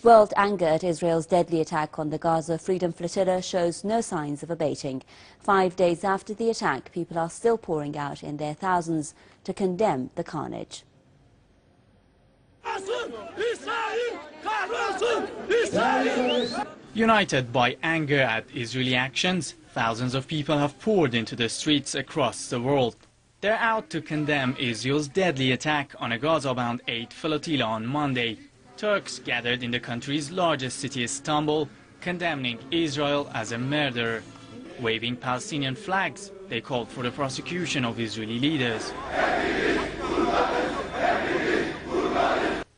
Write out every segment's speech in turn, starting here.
World anger at Israel's deadly attack on the Gaza Freedom Flotilla shows no signs of abating. 5 days after the attack, people are still pouring out in their thousands to condemn the carnage. United by anger at Israeli actions, thousands of people have poured into the streets across the world. They're out to condemn Israel's deadly attack on a Gaza-bound aid flotilla on Monday. Turks gathered in the country's largest city, Istanbul, condemning Israel as a murderer. Waving Palestinian flags, they called for the prosecution of Israeli leaders.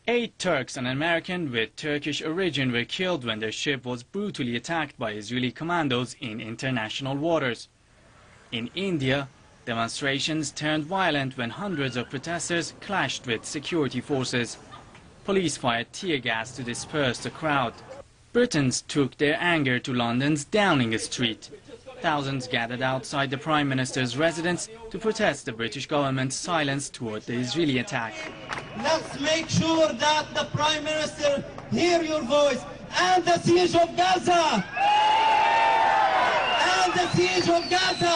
8 Turks and an American with Turkish origin were killed when their ship was brutally attacked by Israeli commandos in international waters. In India, demonstrations turned violent when hundreds of protesters clashed with security forces. Police fired tear gas to disperse the crowd. Britons took their anger to London's Downing Street. Thousands gathered outside the Prime Minister's residence to protest the British government's silence toward the Israeli attack. Let's make sure that the Prime Minister hear your voice and the siege of Gaza! And the siege of Gaza!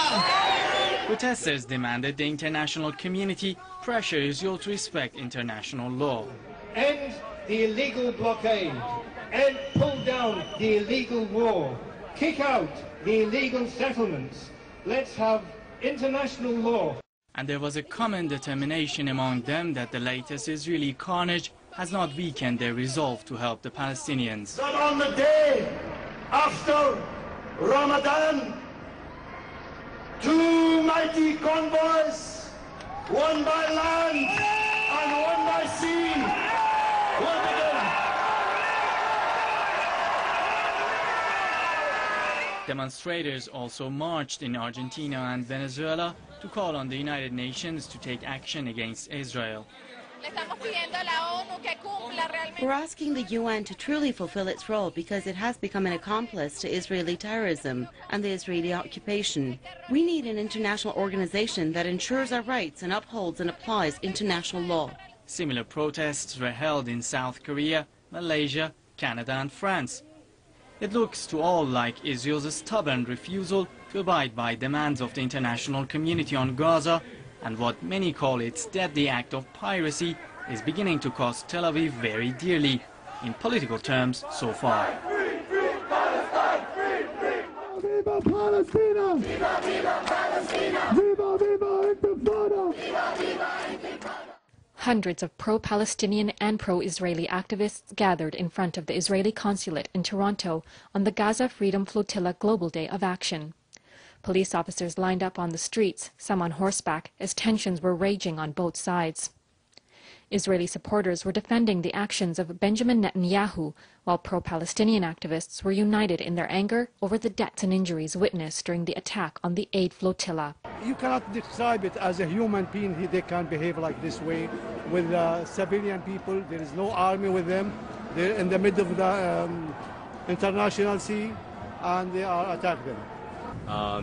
Protesters demanded the international community pressure Israel to respect international law. End the illegal blockade and pull down the illegal wall. Kick out the illegal settlements. Let's have international law. And there was a common determination among them that the latest Israeli carnage has not weakened their resolve to help the Palestinians. That on the day after Ramadan, 2 mighty convoys, one by land and one by sea, will begin. Demonstrators also marched in Argentina and Venezuela to call on the United Nations to take action against Israel. We're asking the UN to truly fulfill its role because it has become an accomplice to Israeli terrorism and the Israeli occupation. We need an international organization that ensures our rights and upholds and applies international law. Similar protests were held in South Korea, Malaysia, Canada and France. It looks to all like Israel's stubborn refusal to abide by demands of the international community on Gaza, and what many call its deadly act of piracy, is beginning to cost Tel Aviv very dearly, in political terms so far. Viva Palestina! Viva, viva Palestina! Viva, viva Intifada! Viva, viva Intifada! Hundreds of pro-Palestinian and pro-Israeli activists gathered in front of the Israeli consulate in Toronto on the Gaza Freedom Flotilla Global Day of Action. Police officers lined up on the streets, some on horseback, as tensions were raging on both sides. Israeli supporters were defending the actions of Benjamin Netanyahu, while pro-Palestinian activists were united in their anger over the deaths and injuries witnessed during the attack on the aid flotilla. You cannot describe it as a human being. They can't behave like this way with civilian people. There is no army with them. They're in the middle of the international sea, and they are attacking them.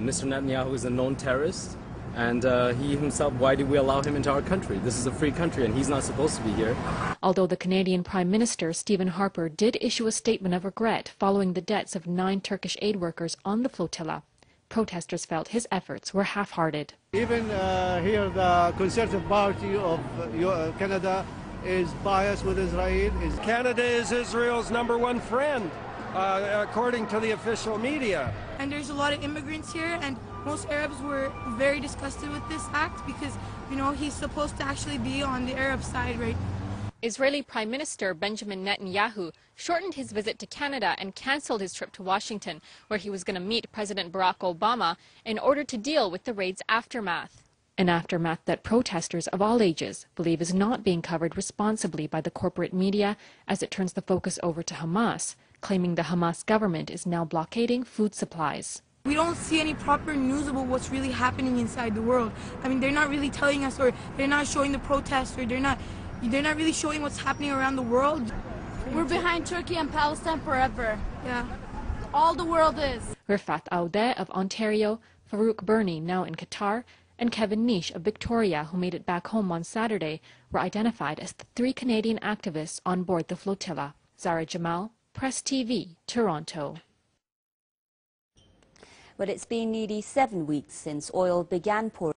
Mr. Netanyahu is a known terrorist, and he himself, why do we allow him into our country? This is a free country and he's not supposed to be here. Although the Canadian Prime Minister Stephen Harper did issue a statement of regret following the deaths of 9 Turkish aid workers on the flotilla, protesters felt his efforts were half-hearted. Even here the Conservative Party of Canada is biased with Israel. Canada is Israel's #1 friend, according to the official media. And there's a lot of immigrants here, and most Arabs were very disgusted with this act because, you know, he's supposed to actually be on the Arab side, right? Israeli Prime Minister Benjamin Netanyahu shortened his visit to Canada and cancelled his trip to Washington, where he was going to meet President Barack Obama in order to deal with the raid's aftermath. An aftermath that protesters of all ages believe is not being covered responsibly by the corporate media as it turns the focus over to Hamas, claiming the Hamas government is now blockading food supplies. We don't see any proper news about what's really happening inside the world. I mean, they're not really telling us, or they're not showing the protests, or they're not really showing what's happening around the world. We're behind Turkey and Palestine forever. Yeah. All the world is. Rifat Aoude of Ontario, Farouk Bernie, now in Qatar, and Kevin Nish of Victoria, who made it back home on Saturday, were identified as the 3 Canadian activists on board the flotilla. Zara Jamal, Press TV, Toronto. Well, it's been nearly 7 weeks since oil began pouring